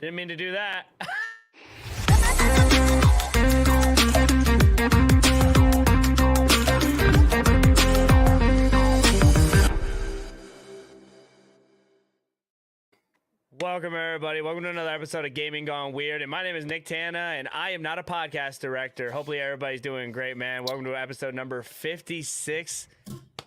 Didn't mean to do that. Welcome, everybody. Welcome to another episode of Gaming Gone Weird. And my name is Nick Tana, and I am not a podcast director. Hopefully, everybody's doing great, man. Welcome to episode number 56.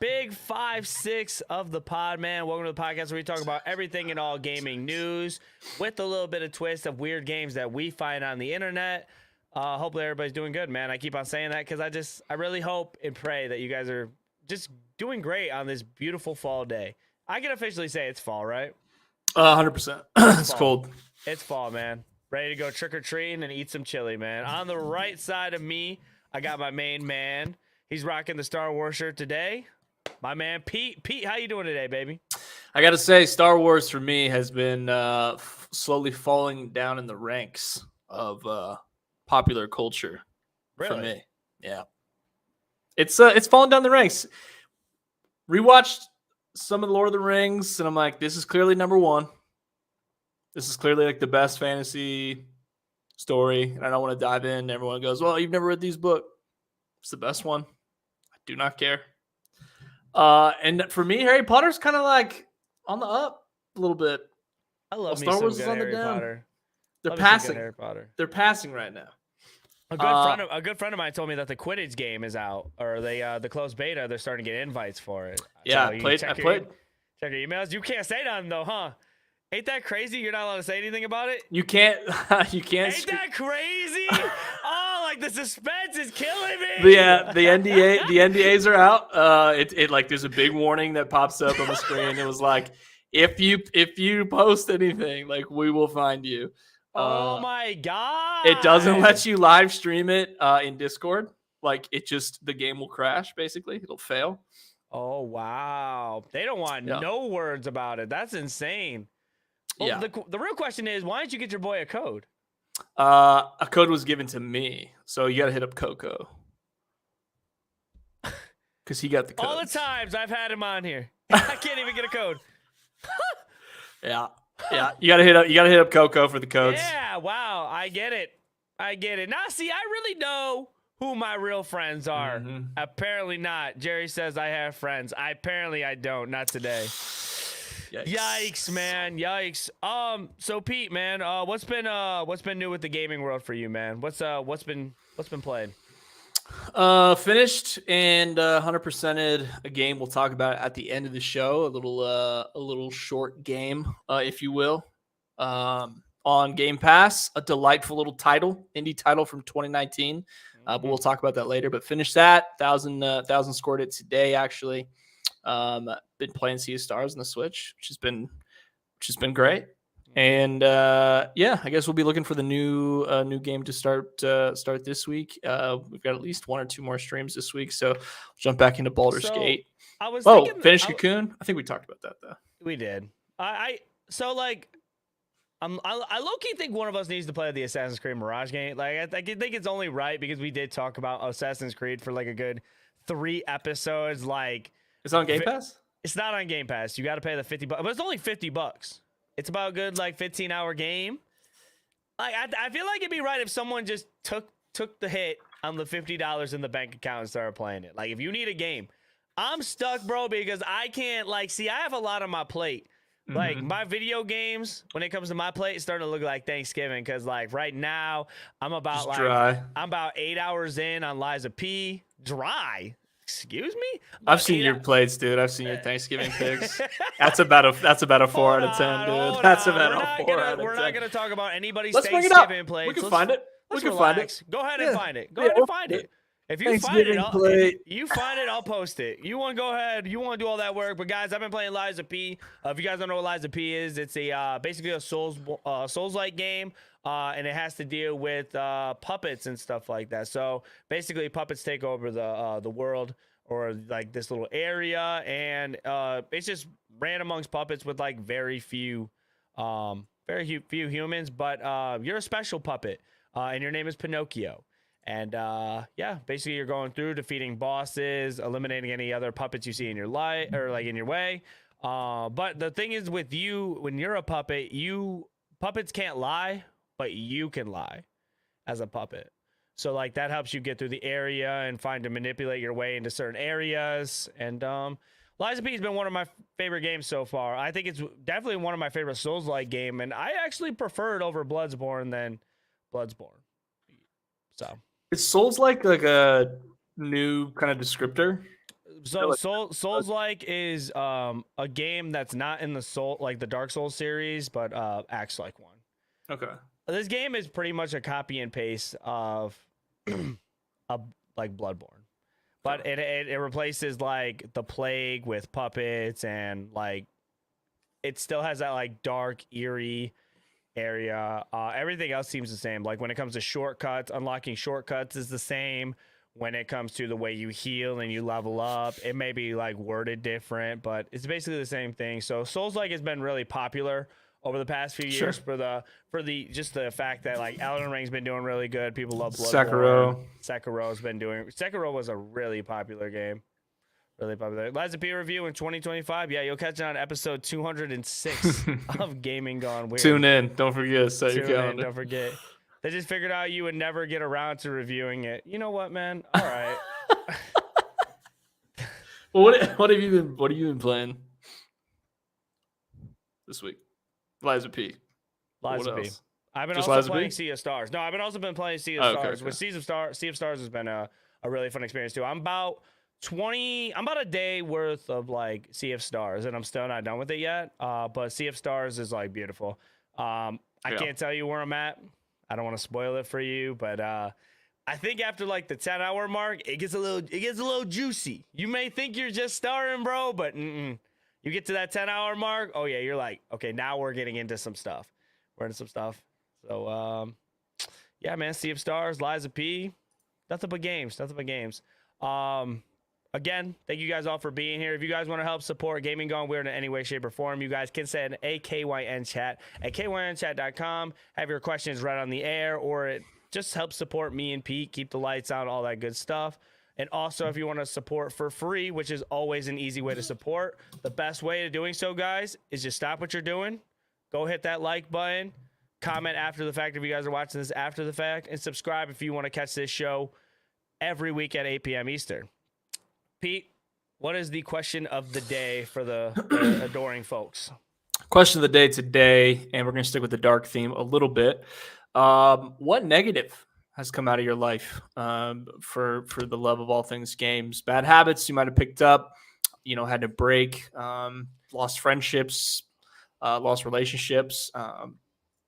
Big 5-6 of the pod, man. Welcome to the podcast where we talk about everything and all gaming news with a little bit of twist of weird games that we find on the internet. Hopefully, everybody's doing good, man. I keep on saying that because I really hope and pray that you guys are just doing great on this beautiful fall day. I can officially say it's fall, right? 100%. It's cold. It's fall, man. Ready to go trick-or-treating and eat some chili, man. On the right side of me, I got my main man. He's rocking the Star Wars shirt today. My man, Pete. Pete, how you doing today, baby? I got to say, Star Wars for me has been slowly falling down in the ranks of popular culture for me. Yeah. It's fallen down the ranks. Rewatched some of the Lord of the Rings, and I'm like, this is clearly number one. This is clearly like the best fantasy story, and I don't want to dive in. Everyone goes, well, you've never read these books. It's the best one. I do not care. And for me, Harry Potter's kind of like on the up a little bit. I love Star Wars is on the down. They're passing. Harry Potter. They're passing right now. A good friend of mine told me that the Quidditch game is out, or the closed beta. They're starting to get invites for it. Yeah, so I played. Check your emails. You can't say nothing though, huh? Ain't that crazy? You're not allowed to say anything about it. You can't. You can't. Ain't that crazy? Oh, like the suspense is killing me. Yeah, the NDAs are out. It like there's a big warning that pops up on the screen. It was like, if you post anything, like we will find you. Oh my god! It doesn't let you live stream it in Discord. Like the game will crash. Basically, it'll fail. Oh wow! They don't want no words about it. That's insane. Well, yeah. The real question is, why didn't you get your boy a code? A code was given to me, so you got to hit up Coco because he got the code. All the times I've had him on here, I can't even get a code. Yeah. You gotta hit up Coco for the codes. Yeah, wow, I get it. Now, see, I really know who my real friends are. Mm-hmm. Apparently not. Jerry says I have friends. Apparently I don't. Not today. Yikes, man. Yikes. So Pete, man, what's been new with the gaming world for you, man? What's been played? Finished and 100%ed a game we'll talk about at the end of the show. A little short game, if you will. On Game Pass, a delightful little indie title from 2019. But we'll talk about that later. But finished that. 1,000 scored it today, actually. Been playing Sea of Stars on the Switch, which has been great. And I guess we'll be looking for the new game to start this week. We've got at least one or two more streams this week, so we'll jump back into Baldur's Gate. Finish Cocoon. I think we talked about that though. We did. I low-key think one of us needs to play the Assassin's Creed Mirage game. Like I think it's only right because we did talk about Assassin's Creed for like a good 3 episodes. Like it's on Game Pass. It's not on Game Pass. You got to pay the $50, but it's only $50. It's about a good like 15-hour game. Like I feel like it'd be right if someone just took the hit on the $50 in the bank account and started playing it. Like if you need a game, I'm stuck, bro, because I can't I have a lot on my plate. Mm-hmm. Like my video games, when it comes to my plate, it's starting to look like Thanksgiving because like right now I'm about I'm about 8 hours in on Liza P. Dry. Excuse me? I've seen your plates, dude. I've seen your Thanksgiving pics. That's about a 4 out of 10, dude. That's about a 4 out of 10. We're not gonna talk about anybody's Let's Thanksgiving plates. We can find it. Go ahead and find it. Go ahead and find it. If you find it, I'll post it. You want to go ahead. You want to do all that work. But guys, I've been playing Liza P. If you guys don't know what Liza P is, it's a basically a Souls-like game, and it has to deal with puppets and stuff like that. So basically, puppets take over the world or like this little area, and it's just ran amongst puppets with like very few humans. But you're a special puppet, and your name is Pinocchio. And basically you're going through defeating bosses, eliminating any other puppets you see in your life or like in your way. But the thing is with you, when you're a puppet, puppets can't lie, but you can lie as a puppet. So like that helps you get through the area and find to manipulate your way into certain areas. And Lies of P has been one of my favorite games so far. I think it's definitely one of my favorite Souls-like game, and I actually prefer it over Bloodborne than Bloodborne. So Is Souls like a new kind of descriptor? So Souls-like is a game that's not in the Dark Souls series, but acts like one. Okay. This game is pretty much a copy and paste of like Bloodborne. But it replaces like the plague with puppets, and like it still has that like dark, eerie area. Everything else seems the same. Like when it comes to shortcuts, unlocking shortcuts is the same. When it comes to the way you heal and you level up, it may be like worded different, but it's basically the same thing. So Souls-like has been really popular over the past few years for the just the fact that like Elden Ring's been doing really good. People love Bloodborne. Sekiro's been doing. Sekiro was a really popular game. Really popular. Lies of P review in 2025. Yeah, you'll catch it on episode 206 of Gaming Gone Weird. Tune in. Don't forget. Set your calendar. Don't forget. They just figured out you would never get around to reviewing it. You know what, man? All right. Well, what have you been playing this week? Lies of P. Lies of P. I've been Just also playing Sea of Stars. No, I've been also been playing Sea of Stars. Okay. With Sea of Stars has been a really fun experience too. I'm about a day worth of like Sea of Stars, and I'm still not done with it yet. But Sea of Stars is like beautiful. I can't tell you where I'm at. I don't want to spoil it for you, but I think after like the 10-hour mark, it gets a little juicy. You may think you're just starting, bro, but you get to that 10-hour mark. Oh yeah, you're like, okay, now we're getting into some stuff. We're into some stuff. So yeah, man, Sea of Stars, Lies of P, nothing but games. Again, thank you guys all for being here. If you guys want to help support Gaming Gone Weird in any way, shape, or form, you guys can send a KYN chat at kynchat.com. Have your questions read on the air, or it just helps support me and Pete, keep the lights on, all that good stuff. And also, if you want to support for free, which is always an easy way to support, the best way of doing so, guys, is just stop what you're doing. Go hit that like button. Comment after the fact if you guys are watching this after the fact. And subscribe if you want to catch this show every week at 8 p.m. Eastern. Pete, what is the question of the day for the adoring folks? Question of the day today, and we're going to stick with the dark theme a little bit. What negative has come out of your life for the love of all things games? Bad habits you might have picked up, had to break, lost friendships, lost relationships.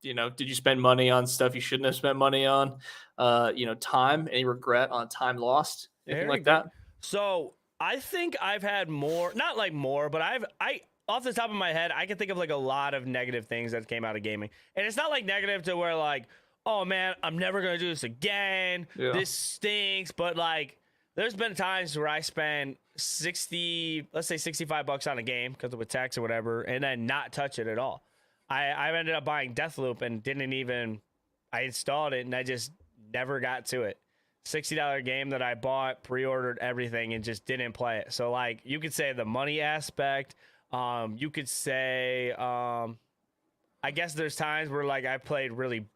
Did you spend money on stuff you shouldn't have spent money on? Time, any regret on time lost, anything like that? So I think I've had not more, but I off the top of my head, I can think of like a lot of negative things that came out of gaming. And it's not like negative to where like, oh man, I'm never going to do this again. Yeah. This stinks. But like, there's been times where I spend $65 on a game because of tax or whatever, and then not touch it at all. I ended up buying Deathloop and I installed it and I just never got to it. $60 game that I bought, pre-ordered everything, and just didn't play it. So like you could say the money aspect. You could say I guess there's times where like I played really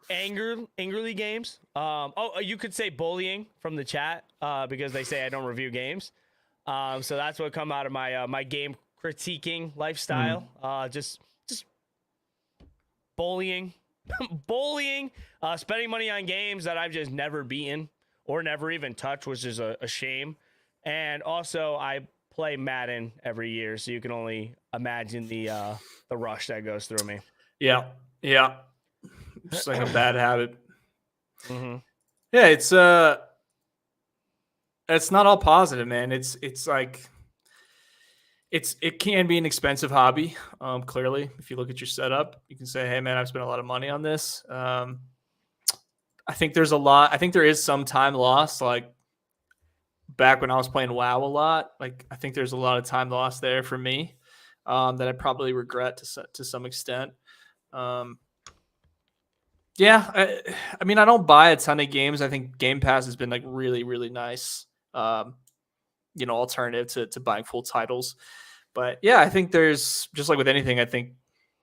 angrily games. You could say bullying from the chat because they say I don't review games. So that's what come out of my my game critiquing lifestyle. Just bullying. Spending money on games that I've just never beaten or never even touched, which is a shame. And also I play Madden every year, so you can only imagine the rush that goes through me. Yeah It's like a bad habit. Mm-hmm. Yeah, it's not all positive, man. It's like it can be an expensive hobby. Clearly, if you look at your setup, you can say, "Hey, man, I've spent a lot of money on this." I think there is some time lost. Like back when I was playing WoW a lot, like I think there's a lot of time lost there for me that I probably regret to some extent. I mean, I don't buy a ton of games. I think Game Pass has been like really, really nice. Alternative to buying full titles. But yeah, I think there's just like with anything, I think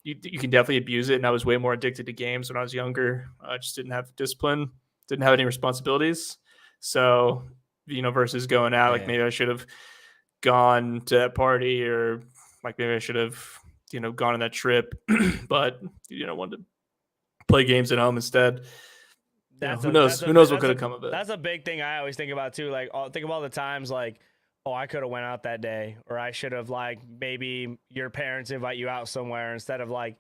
you can definitely abuse it. And I was way more addicted to games when I was younger. I just didn't have discipline, didn't have any responsibilities. So, versus going out, like Yeah. maybe I should have gone to that party, or like maybe I should have, gone on that trip, but wanted to play games at home instead. Who knows? Who knows what could have come of it? That's a big thing I always think about too. Like, think of all the times like, oh, I could have went out that day, or I should have, like, maybe your parents invite you out somewhere instead of like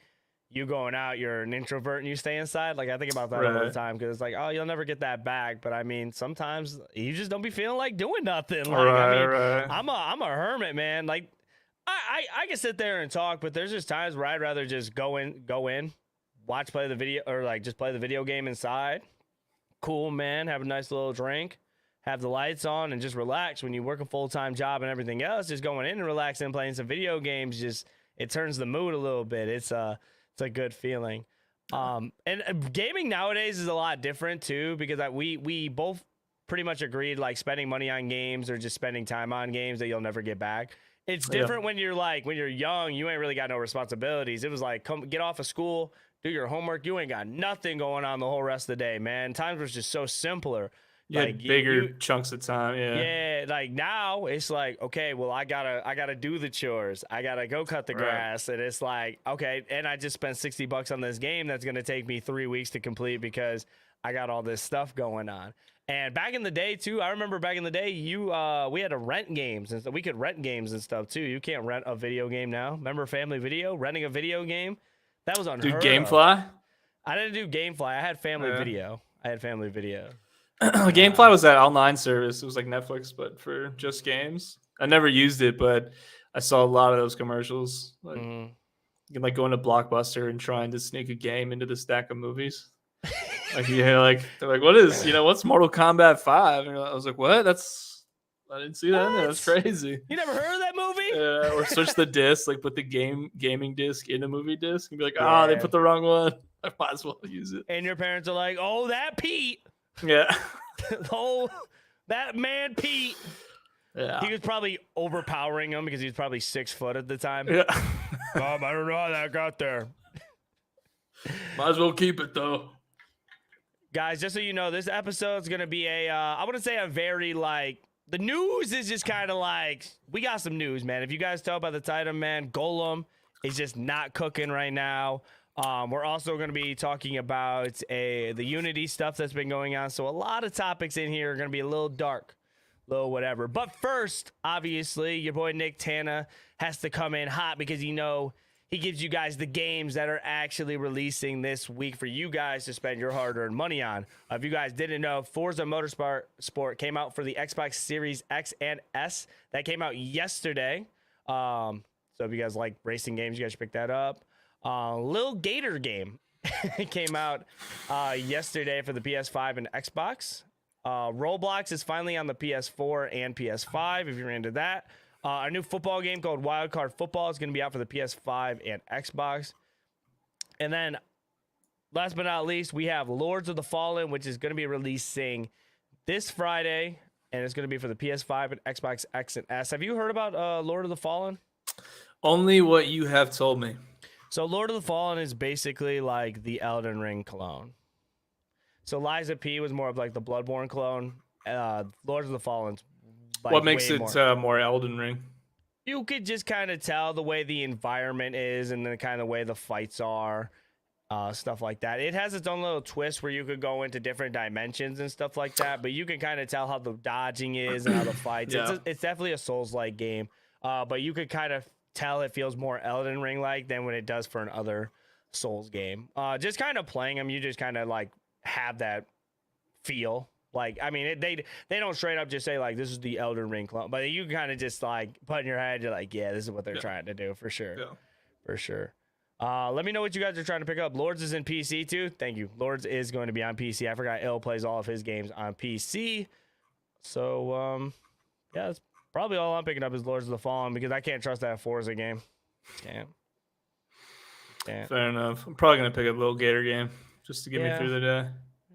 you going out. You're an introvert and you stay inside. Like, I think about that all the time because it's like, oh, you'll never get that back. But I mean, sometimes you just don't be feeling like doing nothing. Like, I'm a hermit, man. Like, I can sit there and talk, but there's just times where I'd rather just go in, play the video, or like just play the video game inside. Cool, man. Have a nice little drink, have the lights on, and just relax. When you work a full-time job and everything else, just going in and relaxing and playing some video games, it turns the mood a little bit. It's a good feeling. And gaming nowadays is a lot different too, because we both pretty much agreed, like, spending money on games or just spending time on games that you'll never get back. It's different when you're young, you ain't really got no responsibilities. It was like, come get off of school, do your homework. You ain't got nothing going on the whole rest of the day, man. Times was just so simpler. Yeah, like, bigger chunks of time. Yeah. Like now it's like, okay, well, I gotta do the chores. I gotta go cut the grass. And it's like, okay. And I just spent $60 on this game that's going to take me 3 weeks to complete because I got all this stuff going on. And back in the day too, I remember back in the day, we had to rent games, and so we could rent games and stuff too. You can't rent a video game now. Remember Family Video renting a video game? That was unheard of. GameFly? I didn't do GameFly. I had Family Video. GameFly was that online service. It was like Netflix, but for just games. I never used it, but I saw a lot of those commercials. Like, you can like go into Blockbuster and trying to sneak a game into the stack of movies. Like, they're like, what is, what's Mortal Kombat 5? And I was like, what? I didn't see that in there. That's crazy. You never heard of that movie? Yeah, or switch the disc, like put the gaming disc in the movie disc and be like, they put the wrong one. I might as well use it. And your parents are like, oh, that Pete. Yeah. Oh, that man Pete. Yeah. He was probably overpowering him because he was probably 6 foot at the time. Yeah. Mom, I don't know how that got there. Might as well keep it though. Guys, just so you know, this episode is going to be I wouldn't say a very, like, the news is just kind of like, we got some news, man. If you guys tell by the title, man, Gollum is just not cooking right now. We're also going to be talking about the Unity stuff that's been going on. So a lot of topics in here are going to be a little dark, a little whatever. But first, obviously, your boy Nick Tana has to come in hot because, he gives you guys the games that are actually releasing this week for you guys to spend your hard-earned money on. If you guys didn't know, Forza Motorsport came out for the Xbox Series X and S. That came out yesterday. So if you guys like racing games, you guys should pick that up. Lil Gator game came out yesterday for the PS5 and Xbox. Roblox is finally on the PS4 and PS5 if you're into that. A new football game called Wild Card Football is going to be out for the PS5 and Xbox. And then, last but not least, we have Lords of the Fallen, which is going to be releasing this Friday, and it's going to be for the PS5 and Xbox X and S. Have you heard about Lord of the Fallen? Only what you have told me. So Lord of the Fallen is basically like the Elden Ring clone. So Liza P was more of like the Bloodborne clone. Lord of the Fallen's like, what makes it more Elden Ring? You could just kind of tell the way the environment is and the kind of way the fights are, stuff like that. It has its own little twist where you could go into different dimensions and stuff like that, but you can kind of tell how the dodging is and how the fights. Yeah. It's definitely a Souls-like game, but you could kind of tell it feels more Elden Ring-like than when it does for another Souls game. Just kind of playing them, you just kind of like have that feel. Like, I mean, they don't straight up just say, like, this is the Elden Ring clone. But you kind of just, like, put in your head, you're like, yeah, this is what they're trying to do, for sure. Yeah. For sure. Let me know what you guys are trying to pick up. Lords is in PC, too. Thank you. Lords is going to be on PC. I forgot Il plays all of his games on PC. So, yeah, that's probably all I'm picking up is Lords of the Fallen because I can't trust that Forza game. Can't. Fair enough. I'm probably going to pick up a little Gator game just to get me through the day.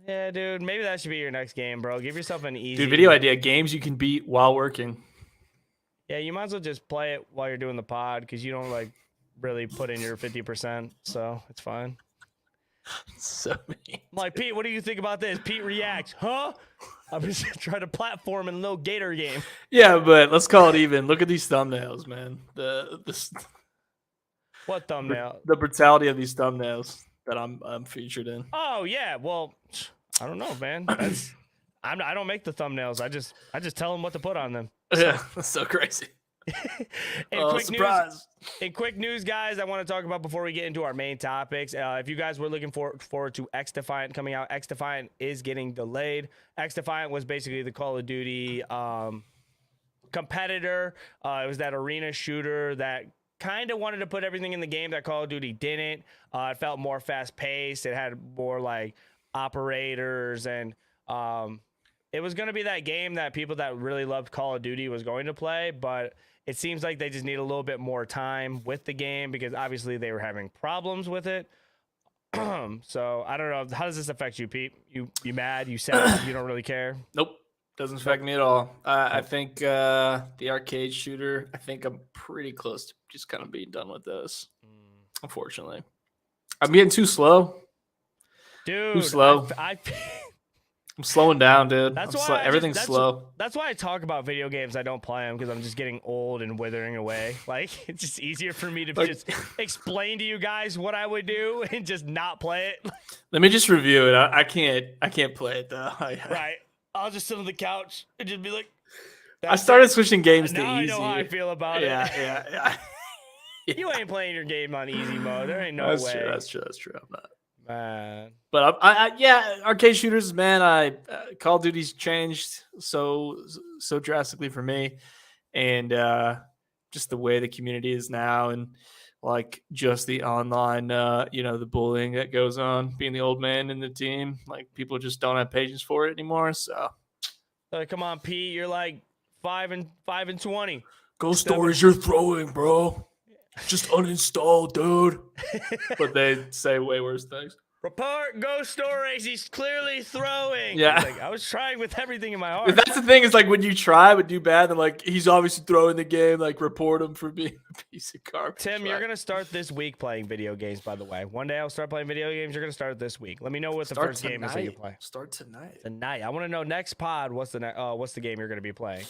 Yeah, dude. Maybe that should be your next game, bro. Give yourself an easy... Dude, video idea. Games you can beat while working. Yeah, you might as well just play it while you're doing the pod because you don't, like... really put in your 50%, so it's fine. So mean. I'm like, Pete, what do you think about this? Pete reacts, huh? I was just trying to platform in a little Gator game. Yeah, but let's call it even. Look at these thumbnails, man. What thumbnail? The brutality of these thumbnails that I'm featured in. Oh yeah, well, I don't know, man. I don't make the thumbnails. I just tell them what to put on them. Yeah, that's so crazy. Surprise. In quick news, guys, I want to talk about before we get into our main topics. If you guys were looking forward to XDefiant coming out, XDefiant is getting delayed. XDefiant was basically the Call of Duty competitor. It was that arena shooter that kind of wanted to put everything in the game that Call of Duty didn't. It felt more fast paced. It had more like operators, and it was going to be that game that people that really loved Call of Duty was going to play, but it seems like they just need a little bit more time with the game because obviously they were having problems with it. So I don't know. How does this affect you, Pete? You mad? You sad? You don't really care? Nope. Doesn't affect me at all. I think the arcade shooter, I think I'm pretty close to just kind of being done with this, unfortunately. I'm getting too slow. Dude. Too slow. I'm slowing down, dude. Everything's slow. That's why I talk about video games. I don't play them because I'm just getting old and withering away. Like, it's just easier for me to just explain to you guys what I would do and just not play it. Let me just review it. I can't play it though. Right. I'll just sit on the couch and just be like. I started switching games to easy. I know how I feel about it. Yeah. You ain't playing your game on easy mode. There ain't no way. That's true. I'm not. Man. But yeah, arcade shooters, man. Call of Duty's changed so drastically for me, and just the way the community is now, and like just the online, the bullying that goes on, being the old man in the team. Like people just don't have patience for it anymore. So, come on, Pete, you're like 5 and 20. Ghost Stories, you're throwing, bro. Just uninstall, dude. But they say way worse things. Report Ghost Stories. He's clearly throwing. Yeah. Like, I was trying with everything in my heart. But that's the thing, is like when you try but do bad, then like he's obviously throwing the game. Like report him for being a piece of garbage. Tim, you're gonna start this week playing video games. By the way, one day I'll start playing video games. You're gonna start this week. Let me know what the first game is that you play. Start tonight. I want to know next pod. What's the game you're gonna be playing?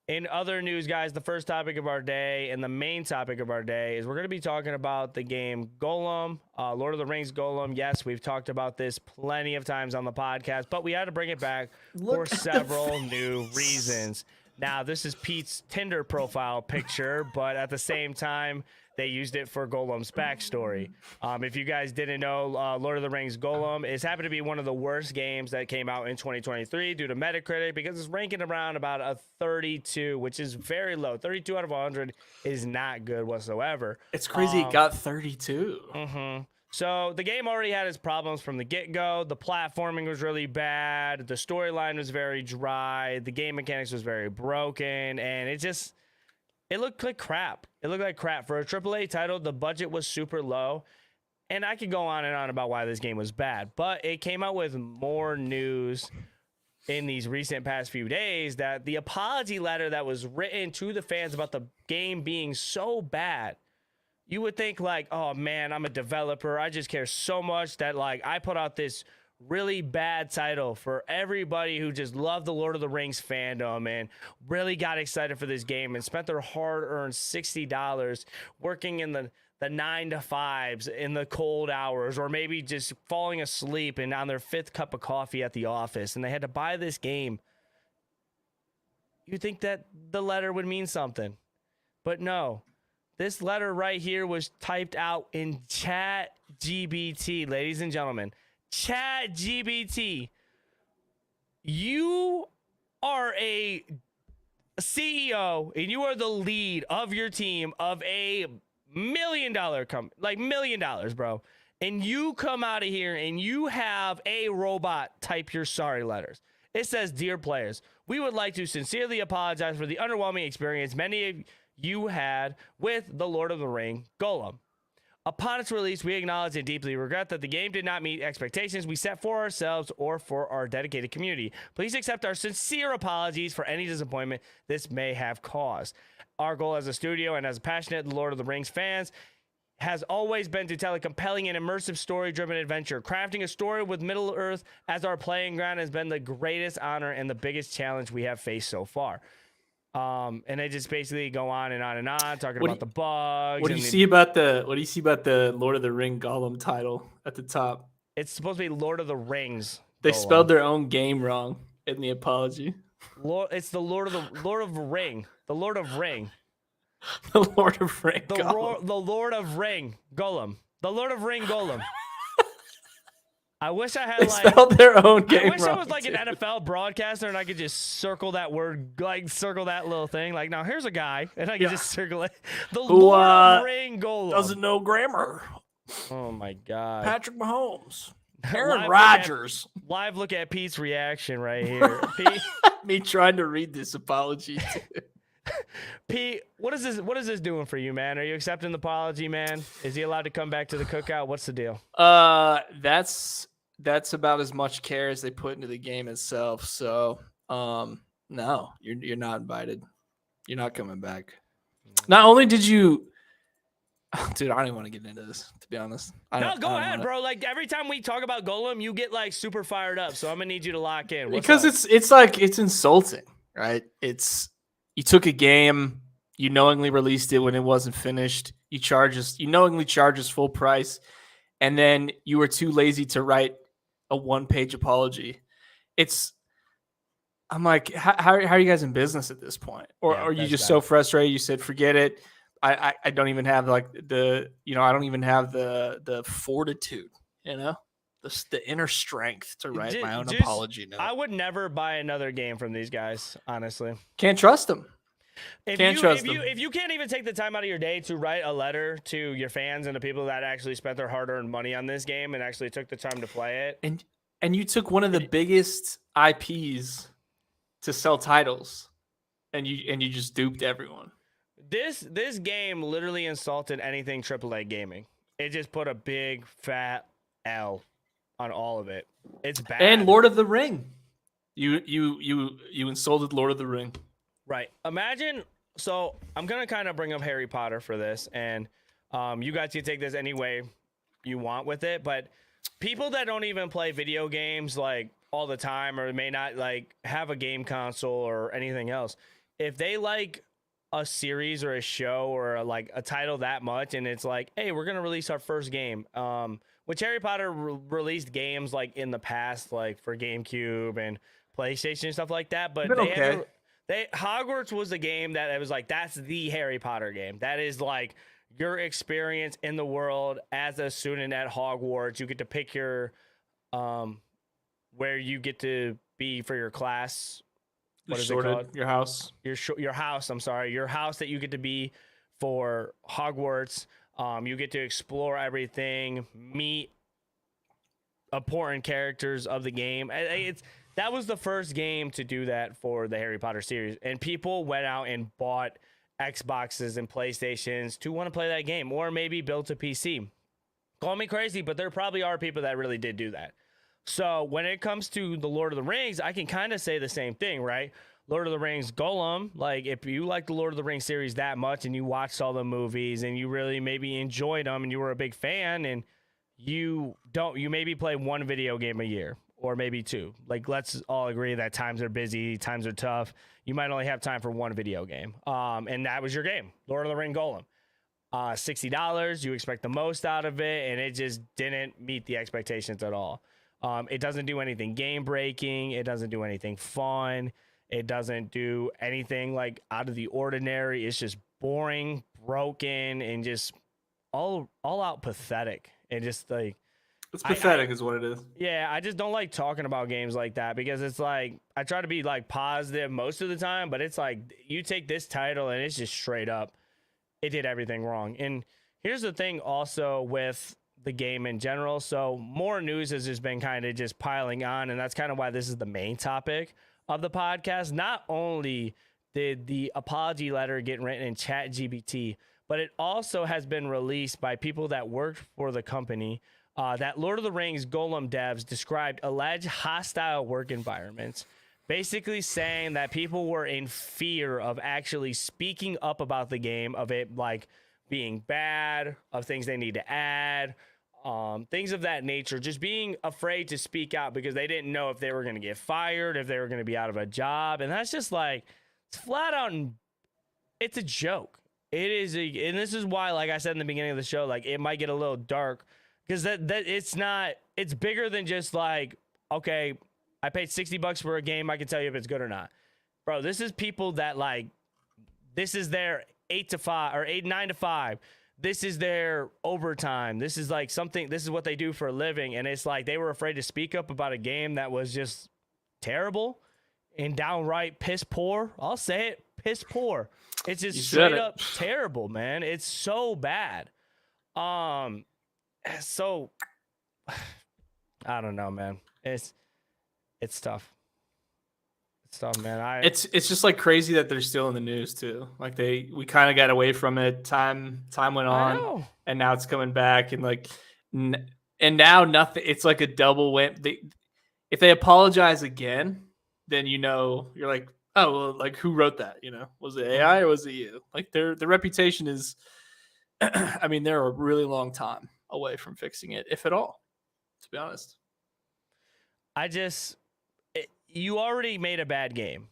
In other news, guys, the first topic of our day and the main topic of our day is we're going to be talking about the game Gollum, Lord of the Rings Gollum. Yes, we've talked about this plenty of times on the podcast, but we had to bring it back for several new reasons. Now, this is Pete's Tinder profile picture, but at the same time, they used it for Gollum's backstory. If you guys didn't know, Lord of the Rings Gollum is happened to be one of the worst games that came out in 2023 due to Metacritic because it's ranking around about a 32, which is very low. 32 out of 100 is not good whatsoever. It's crazy it got 32. Mm-hmm. So the game already had its problems from the get-go. The platforming was really bad. The storyline was very dry. The game mechanics was very broken, and it looked like crap. It looked like crap. For a AAA title, the budget was super low. And I could go on and on about why this game was bad. But it came out with more news in these recent past few days that the apology letter that was written to the fans about the game being so bad, you would think like, oh man, I'm a developer. I just care so much that like I put out this really bad title for everybody who just loved the Lord of the Rings fandom and really got excited for this game and spent their hard-earned $60 working in the 9-to-5s in the cold hours, or maybe just falling asleep and on their 5th cup of coffee at the office, and they had to buy this game. You'd think that the letter would mean something, but no. This letter right here was typed out in ChatGPT, ladies and gentlemen. ChatGPT, you are a CEO and you are the lead of your team of a $1 million company, like $1 million, bro. And you come out of here and you have a robot type your sorry letters. It says, "Dear players, we would like to sincerely apologize for the underwhelming experience many of you had with The Lord of the Ring Gollum. Upon its release, we acknowledge and deeply regret that the game did not meet expectations we set for ourselves or for our dedicated community. Please accept our sincere apologies for any disappointment this may have caused. Our goal as a studio and as passionate Lord of the Rings fans has always been to tell a compelling and immersive story-driven adventure. Crafting a story with Middle-earth as our playing ground has been the greatest honor and the biggest challenge we have faced so far. And they just basically go on and on and on, talking about the bugs. What do you see about the Lord of the Ring Gollum title at the top? It's supposed to be Lord of the Rings. They spelled their own game wrong in the apology. It's the Lord of Ring. The Lord of Ring. The Lord of Ring. The Lord of Ring Gollum. The Lord of Ring Gollum. I wish I had they spelled their own game. I wish I was like an NFL broadcaster and I could just circle that word, like circle that little thing. Like, now here's a guy, and I can just circle it. The Lord of Ring Gollum doesn't know grammar. Oh my God. Patrick Mahomes. Aaron Rodgers. Live look at Pete's reaction right here. Pete, me trying to read this apology. Pete, what is this doing for you, man? Are you accepting the apology, man? Is he allowed to come back to the cookout? What's the deal? That's about as much care as they put into the game itself. So, no, you're not invited. You're not coming back. Not only did you, dude, I don't even want to get into this, to be honest. No, go ahead, bro. Like, every time we talk about Gollum, you get like super fired up. So I'm gonna need you to lock in. Because it's like, it's insulting, right? You took a game, you knowingly released it when it wasn't finished. You knowingly charge us full price, and then you were too lazy to write a 1-page apology. I'm like, how are you guys in business at this point? Or are you just so frustrated you said, forget it? I don't even have like I don't even have the fortitude, the inner strength to write my own apology note. I would never buy another game from these guys, honestly. Can't trust them. If you can't even take the time out of your day to write a letter to your fans and the people that actually spent their hard-earned money on this game and actually took the time to play it, and you took one of the biggest IPs to sell titles, and you just duped everyone. This game literally insulted anything AAA gaming. It just put a big fat L on all of it. It's bad. And Lord of the Ring, you insulted Lord of the Ring. Right. Imagine. So I'm gonna kind of bring up Harry Potter for this, and you guys can take this any way you want with it. But people that don't even play video games like all the time, or may not like have a game console or anything else, if they like a series or a show or like a title that much, and it's like, hey, we're gonna release our first game. Which Harry Potter released games like in the past, like for GameCube and PlayStation and stuff like that. But Hogwarts was a game that it was like, that's the Harry Potter game. That is like your experience in the world as a student at Hogwarts. You get to pick your where you get to be for your class. What is it called? Your house. Your house. I'm sorry. Your house that you get to be for Hogwarts. You get to explore everything, meet important characters of the game. That was the first game to do that for the Harry Potter series. And people went out and bought Xboxes and PlayStations to want to play that game, or maybe built a PC. Call me crazy, but there probably are people that really did do that. So when it comes to the Lord of the Rings, I can kind of say the same thing, right? Lord of the Rings Gollum, like if you like the Lord of the Rings series that much and you watched all the movies and you really maybe enjoyed them and you were a big fan, and you maybe play one video game a year or maybe two. Like, let's all agree that times are busy, times are tough. You might only have time for one video game. And that was your game, Lord of the Rings Gollum. $60, you expect the most out of it, and it just didn't meet the expectations at all. It doesn't do anything game breaking. It doesn't do anything fun. It doesn't do anything like out of the ordinary. It's just boring, broken, and just all out pathetic. And just like, it's pathetic is what it is. Yeah, I just don't like talking about games like that, because it's like, I try to be like positive most of the time, but it's like you take this title and it's just straight up, it did everything wrong. And here's the thing also with the game in general. So more news has just been kind of just piling on, and that's kind of why this is the main topic of the podcast. Not only did the apology letter get written in ChatGPT, but it also has been released by people that worked for the company. That Lord of the Rings Gollum devs described alleged hostile work environments, basically saying that people were in fear of actually speaking up about the game, of it like being bad, of things they need to add, things of that nature. Just being afraid to speak out because they didn't know if they were going to get fired, if they were going to be out of a job. And that's just like, it's flat out, and it's a joke. It is, and this is why, like I said in the beginning of the show, like it might get a little dark because that it's not, it's bigger than just like, okay, I paid $60 for a game, I can tell you if it's good or not. Bro, this is people that like, this is their 8 to 5 or 9 to 5. This is their overtime. This is like something, this is what they do for a living. And it's like they were afraid to speak up about a game that was just terrible and downright piss poor. I'll say it, piss poor. It's just straight up terrible, man. It's so bad. So I don't know, man. It's tough. It's tough, man. It's just like crazy that they're still in the news too. Like we kind of got away from it. Time went on, and now it's coming back, and like, and now nothing. It's like a double win. If they apologize again, then you're like, oh well, like who wrote that? Was it AI or was it you? Like their reputation is, I mean, they're a really long time away from fixing it, if at all. To be honest, you already made a bad game.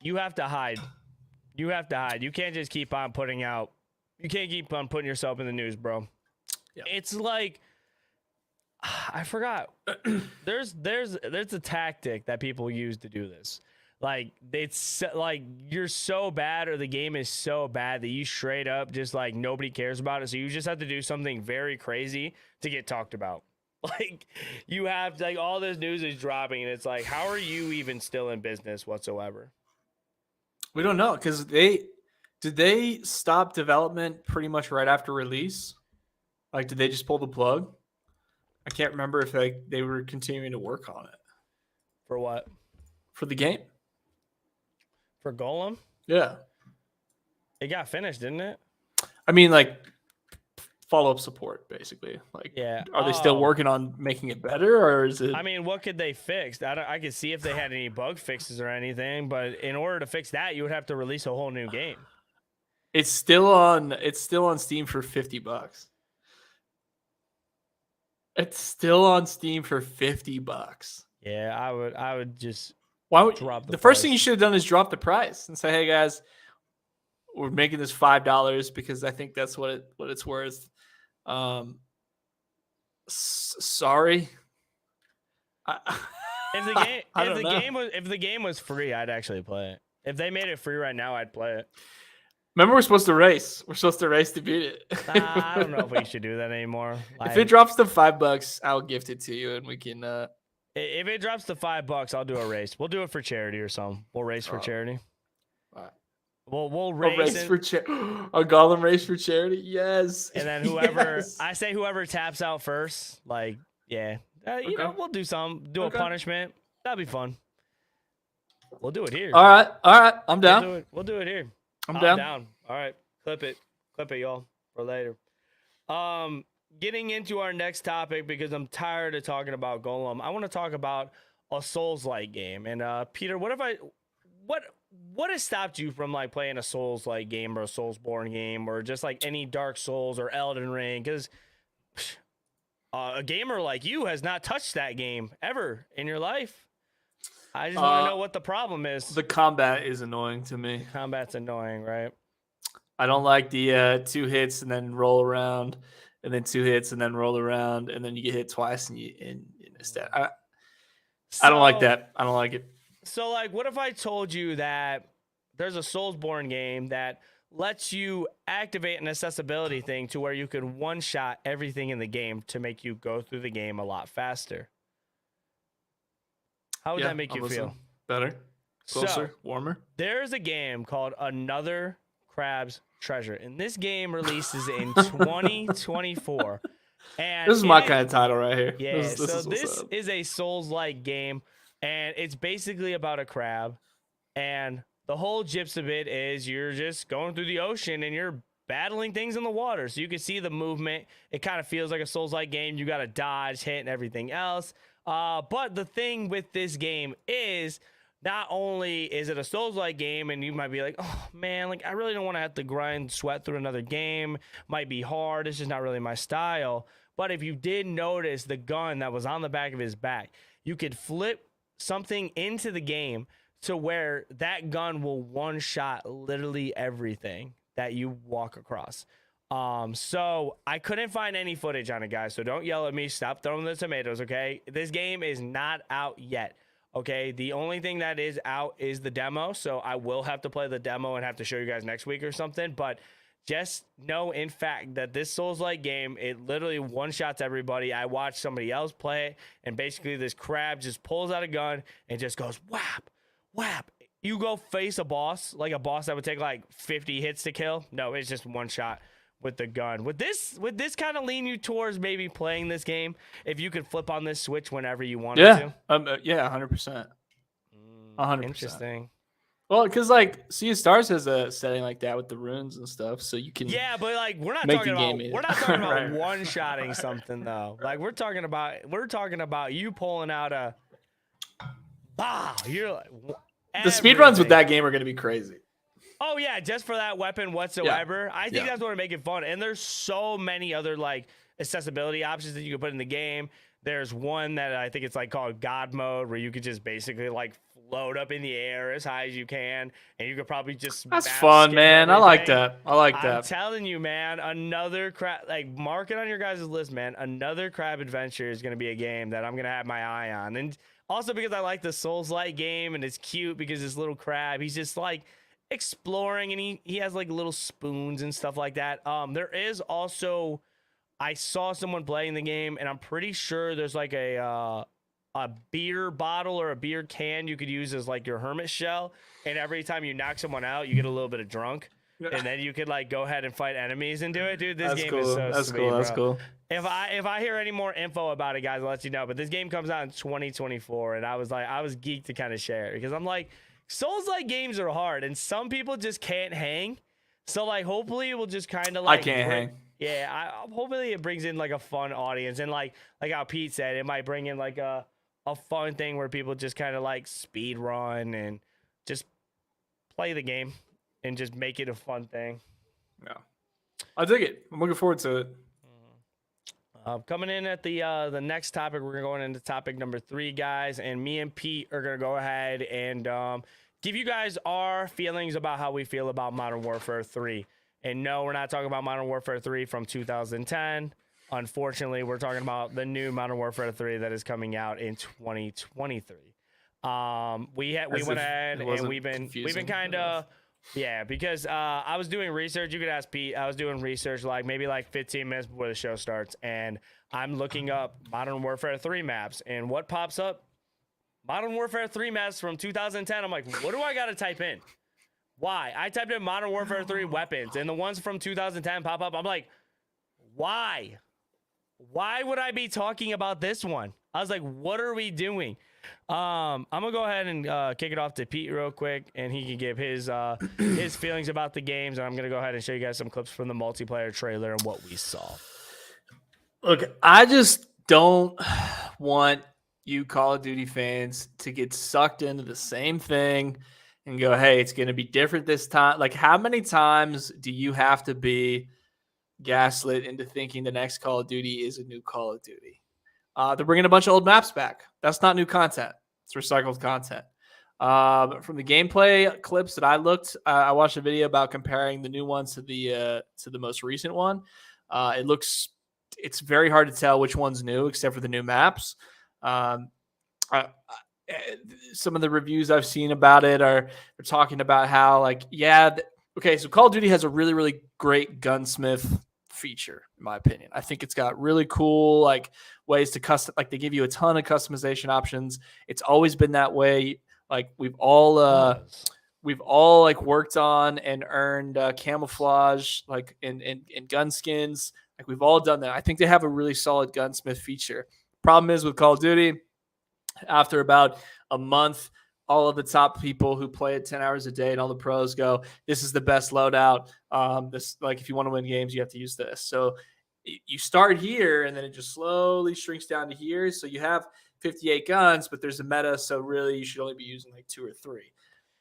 You have to hide. You can't just keep on putting out. You can't keep on putting yourself in the news, bro. Yeah. It's like, I forgot. There's a tactic that people use to do this. Like, it's like you're so bad or the game is so bad that you straight up just like nobody cares about it. So you just have to do something very crazy to get talked about. Like, you have like all this news is dropping, and it's like, how are you even still in business whatsoever? We don't know, because did they stop development pretty much right after release? Like, did they just pull the plug? I can't remember if they were continuing to work on it. For what? For the game. For Gollum? Yeah. It got finished, didn't it? I mean, like, follow-up support, basically. Like, yeah. Are they still working on making it better, or is it? I mean, what could they fix? I could see if they had any bug fixes or anything, but in order to fix that, you would have to release a whole new game. It's still on Steam for $50. It's still on Steam for $50. Yeah, I would just drop the first thing you should have done is drop the price and say, "Hey guys, we're making this $5 because I think that's what it's worth." Sorry. If the game was free, I'd actually play it. If they made it free right now, I'd play it. Remember, we're supposed to race. We're supposed to race to beat it. I don't know if we should do that anymore. If it drops to $5, I'll gift it to you, and we can. If it drops to $5, I'll do a race. We'll do it for charity or something. We'll race for charity. All right. We'll race for a Gollum race for charity. Yes. And then whoever taps out first, like, yeah, we'll do a punishment. That'd be fun. We'll do it here. All right. I'm down. We'll do it here. I'm down. All right, clip it, y'all, for later. Getting into our next topic, because I'm tired of talking about Gollum. I want to talk about a Souls-like game. And Peter, what has stopped you from like playing a Souls-like game or a Soulsborne game or just like any Dark Souls or Elden Ring? Because a gamer like you has not touched that game ever in your life. I just want to know what the problem is. The combat is annoying to me. Combat's annoying, right? I don't like the 2 hits and then roll around, and then 2 hits and then roll around, and then you get hit twice and you miss that. I don't like that. I don't like it. So, like, what if I told you that there's a Soulsborne game that lets you activate an accessibility thing to where you can one-shot everything in the game to make you go through the game a lot faster? How would that make you feel? Better, closer, warmer. There's a game called Another Crab's Treasure, and this game releases in 2024. And this is my kind of title right here. Yeah, this is a Souls-like game, and it's basically about a crab, and the whole gist of it is you're just going through the ocean and you're battling things in the water, so you can see the movement. It kind of feels like a Souls-like game. You got to dodge, hit, and everything else. But the thing with this game is not only is it a Souls-like game, and you might be like, oh man, like I really don't want to have to grind sweat through another game. Might be hard. It's just not really my style. But if you did notice the gun that was on the back of his back, you could flip something into the game to where that gun will one-shot literally everything that you walk across. So I couldn't find any footage on it, guys. So don't yell at me. Stop throwing the tomatoes, okay? This game is not out yet. Okay, the only thing that is out is the demo, so I will have to play the demo and have to show you guys next week or something, but just know, in fact, that this Souls-like game, it literally one-shots everybody. I watched somebody else play it, and basically this crab just pulls out a gun and just goes whap, whap. You go face a boss, like a boss that would take like 50 hits to kill. No, it's just one shot with the gun. Would this kind of lean you towards maybe playing this game if you could flip on this switch whenever you wanted to? Yeah, 100%. 100%. Interesting. Well, because like Sea of Stars has a setting like that with the runes and stuff, so you can. Yeah, but like we're not make talking the about game right. One-shotting something though. Like we're talking about you pulling out a. You're like, the speedruns with that game are going to be crazy. Oh yeah, just for that weapon whatsoever. Yeah. I think that's what would make it fun. And there's so many other like accessibility options that you can put in the game. There's one that I think it's like called God mode, where you could just basically like float up in the air as high as you can, and you could probably just. That's fun, man. Everything. I like that. I'm telling you, man. Another crab, like mark it on your guys' list, man. Another Crab Adventure is gonna be a game that I'm gonna have my eye on, and also because I like the Souls-like game, and it's cute because this little crab, he's just like exploring, and he has like little spoons and stuff like that. There is also, I saw someone playing the game, and I'm pretty sure there's like a beer bottle or a beer can you could use as like your hermit shell, and every time you knock someone out, you get a little bit of drunk, and then you could like go ahead and fight enemies and do it. Dude, this game is so sweet, bro. That's cool. If I hear any more info about it, guys, I'll let you know. But this game comes out in 2024, and I was geeked to kind of share it because I'm like, Souls-like games are hard, and some people just can't hang. So like, hopefully, it will just kind of like. I can't hang. Yeah, hopefully it brings in like a fun audience, and like how Pete said, it might bring in like a fun thing where people just kind of like speed run and just play the game and just make it a fun thing. Yeah, I dig it. I'm looking forward to it. Coming in at the next topic, we're going into topic number 3, guys, and me and Pete are gonna go ahead and give you guys our feelings about how we feel about Modern Warfare 3. And no, we're not talking about Modern Warfare 3 from 2010. Unfortunately, we're talking about the new Modern Warfare 3 that is coming out in 2023. We went ahead and we've been kind of. Yeah, because I was doing research. You could ask Pete. I was doing research like maybe like 15 minutes before the show starts, and I'm looking up Modern Warfare 3 maps, and what pops up? Modern Warfare 3 maps from 2010. I'm like, what do I got to type in? Why? I typed in Modern Warfare 3 weapons, and the ones from 2010 pop up. I'm like, why? Why would I be talking about this one? I was like, what are we doing? I'm gonna go ahead and kick it off to Pete real quick, and he can give his feelings about the games. And I'm gonna go ahead and show you guys some clips from the multiplayer trailer and what we saw. Look, I just don't want you Call of Duty fans to get sucked into the same thing and go, hey, it's gonna be different this time. Like, how many times do you have to be gaslit into thinking the next Call of Duty is a new Call of Duty? They're bringing a bunch of old maps back. That's not new content. It's recycled content. From the gameplay clips that I looked, I watched a video about comparing the new ones to the most recent one. It's very hard to tell which one's new except for the new maps. Some of the reviews I've seen about it are talking about how so Call of Duty has a really, really great gunsmith feature, in my opinion. I think it's got really cool ways to custom, they give you a ton of customization options. It's always been that way. We've all worked on and earned camouflage in gun skins. We've all done that. I think they have a really solid gunsmith feature. Problem is with Call of Duty, after about a month, all of the top people who play it 10 hours a day and all the pros go, this is the best loadout. If you want to win games, you have to use this. So you start here and then it just slowly shrinks down to here. So you have 58 guns, but there's a meta, so really you should only be using like 2 or 3.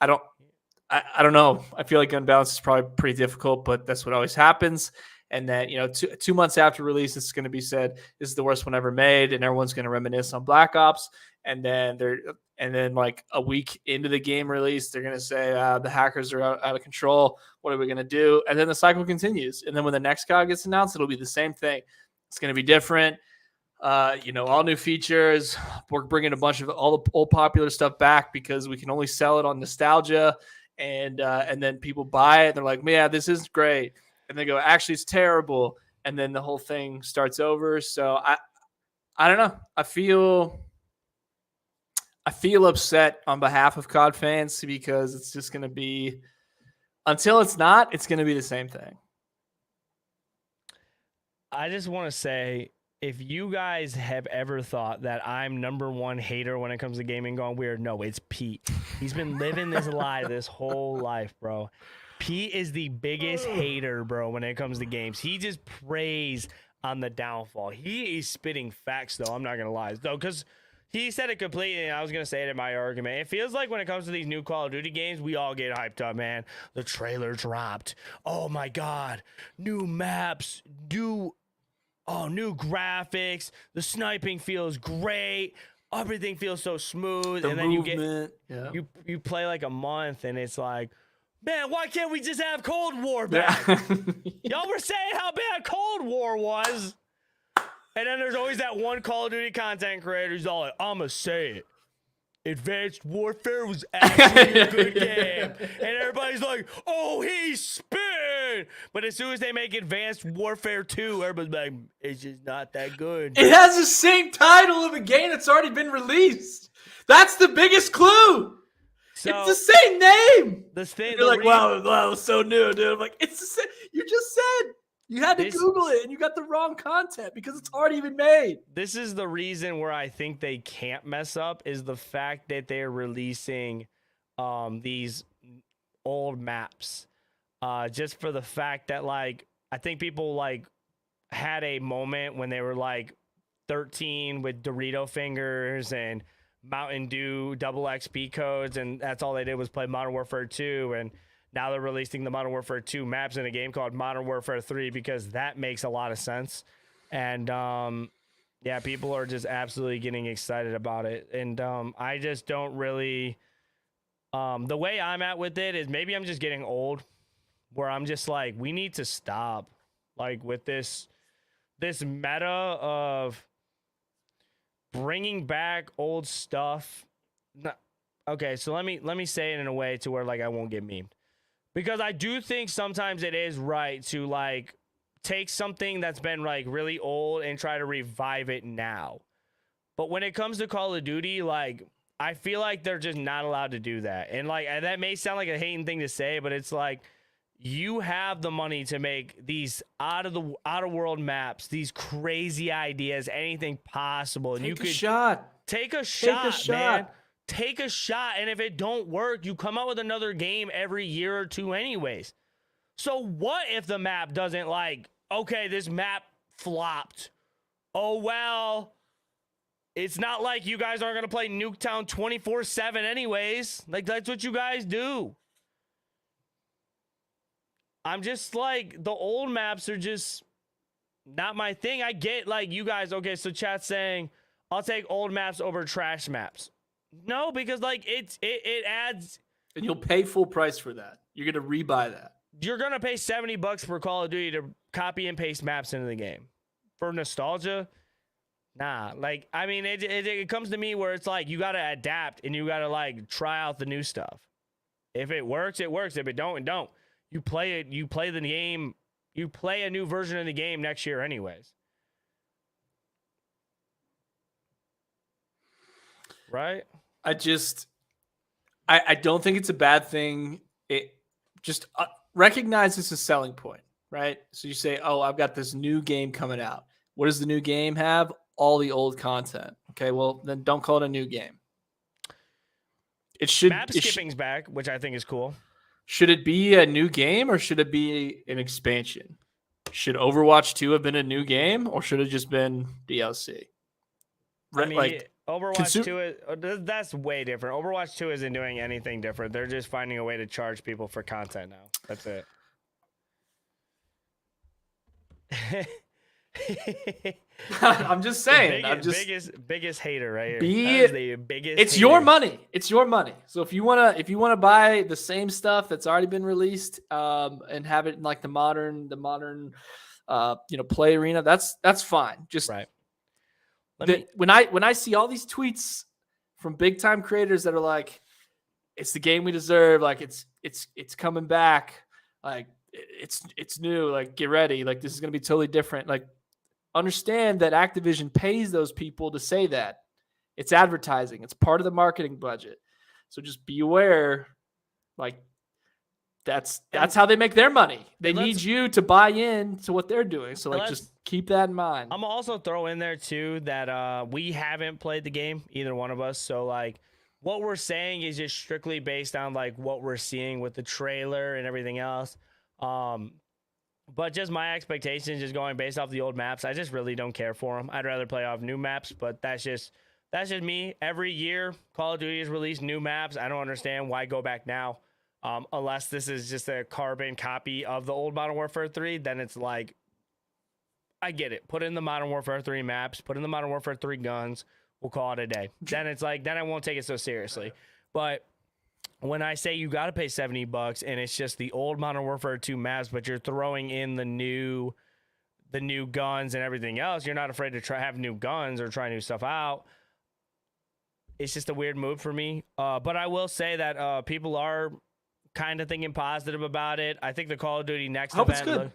I don't know. I feel like gun balance is probably pretty difficult, but that's what always happens. And then, 2 months after release, it's going to be said this is the worst one ever made, and everyone's going to reminisce on Black Ops. And then like a week into the game release, they're going to say the hackers are out of control. What are we going to do? And then the cycle continues. And then when the next COD gets announced, it'll be the same thing. It's going to be different. All new features. We're bringing a bunch of all the old popular stuff back because we can only sell it on nostalgia. And then people buy it. They're like, yeah, this is great. And they go, actually, it's terrible. And then the whole thing starts over. So I don't know. I feel upset on behalf of COD fans because it's just going to be, until it's not, it's going to be the same thing. I just want to say, if you guys have ever thought that I'm number one hater when it comes to gaming gone weird, no, it's Pete. He's been living this lie this whole life, bro. Pete is the biggest hater, bro, when it comes to games. He just preys on the downfall. He is spitting facts, though. I'm not going to lie. Though, because he said it completely, and I was going to say it in my argument. It feels like when it comes to these new Call of Duty games, we all get hyped up, man. The trailer dropped. Oh, my God. New maps. New graphics. The sniping feels great. Everything feels so smooth. The and then movement, you play like a month, and it's like, man, why can't we just have Cold War back? Y'all were saying how bad Cold War was. And then there's always that one Call of Duty content creator who's all like, I'ma say it. Advanced Warfare was actually a good game. And everybody's like, oh, he's spin. But as soon as they make Advanced Warfare 2, everybody's like, it's just not that good. It has the same title of a game that's already been released. That's the biggest clue. So, it's the same name. You're like, wow, it's so new, dude. I'm like, it's the same. You just said you had to Google it and you got the wrong content because it's already been made. This is the reason where I think they can't mess up is the fact that they're releasing these old maps. Just for the fact that, like, I think people, like, had a moment when they were, like, 13 with Dorito fingers and Mountain Dew double XP codes, and that's all they did was play Modern Warfare 2, and now they're releasing the Modern Warfare 2 maps in a game called Modern Warfare 3 because that makes a lot of sense. And yeah, people are just absolutely getting excited about it. And I just don't really the way I'm at with it is maybe I'm just getting old, where I'm just like, we need to stop like with this meta of bringing back old stuff. Okay, so let me say it in a way to where like I won't get memed, because I do think sometimes it is right to like take something that's been like really old and try to revive it now. But when it comes to Call of Duty, like I feel like they're just not allowed to do that. And like that may sound like a hating thing to say, but it's like you have the money to make these out of world maps, these crazy ideas, anything possible. And you could take a shot, man. Take a shot. And if it don't work, you come out with another game every year or two anyways. So what if the map doesn't like, okay, this map flopped. Oh, well, it's not like you guys aren't going to play Nuketown 24/7 anyways. Like that's what you guys do. I'm just like, the old maps are just not my thing. I get like you guys, okay, so chat's saying I'll take old maps over trash maps. No, because like it adds, and you'll pay full price for that. You're gonna rebuy that. You're gonna pay $70 for Call of Duty to copy and paste maps into the game for nostalgia. Nah, like I mean, it comes to me where it's like you gotta adapt and you gotta like try out the new stuff. If it works, it works. If it don't, it don't. You play it. You play the game. You play a new version of the game next year, anyways. Right? I don't think it's a bad thing. It just recognize it's a selling point, right? So you say, oh, I've got this new game coming out. What does the new game have? All the old content. Okay, well, then don't call it a new game. It should. Map skipping's back, which I think is cool. Should it be a new game or should it be an expansion? Should Overwatch 2 have been a new game or should it just been DLC? I mean, like, Overwatch 2 is that's way different. Overwatch 2 isn't doing anything different. They're just finding a way to charge people for content now. That's it. I'm just saying. Biggest hater right here. The biggest. It's hater. Your money. It's your money. So if you wanna buy the same stuff that's already been released, and have it in like the modern, play arena, that's fine. Just right. When I see all these tweets from big time creators that are like, it's the game we deserve, like it's coming back, like it's new, like get ready, like this is gonna be totally different. Like understand that Activision pays those people to say that. It's advertising. It's part of the marketing budget. So just be aware, like that's how they make their money. They need you to buy in to what they're doing. So like just keep that in mind. I'm also throw in there too that we haven't played the game, either one of us. So like what we're saying is just strictly based on like what we're seeing with the trailer and everything else. But just my expectations, just going based off the old maps, I just really don't care for them. I'd rather play off new maps, but that's just me. Every year, Call of Duty has released new maps. I don't understand why go back now, unless this is just a carbon copy of the old Modern Warfare 3. Then it's like, I get it. Put in the Modern Warfare 3 maps. Put in the Modern Warfare 3 guns. We'll call it a day. Then it's like, then I won't take it so seriously. But when I say you got to pay $70 and it's just the old Modern Warfare 2 maps, but you're throwing in the new guns and everything else, you're not afraid to have new guns or try new stuff out. It's just a weird move for me. But I will say that people are kind of thinking positive about it. I think the Call of Duty next event. It's good.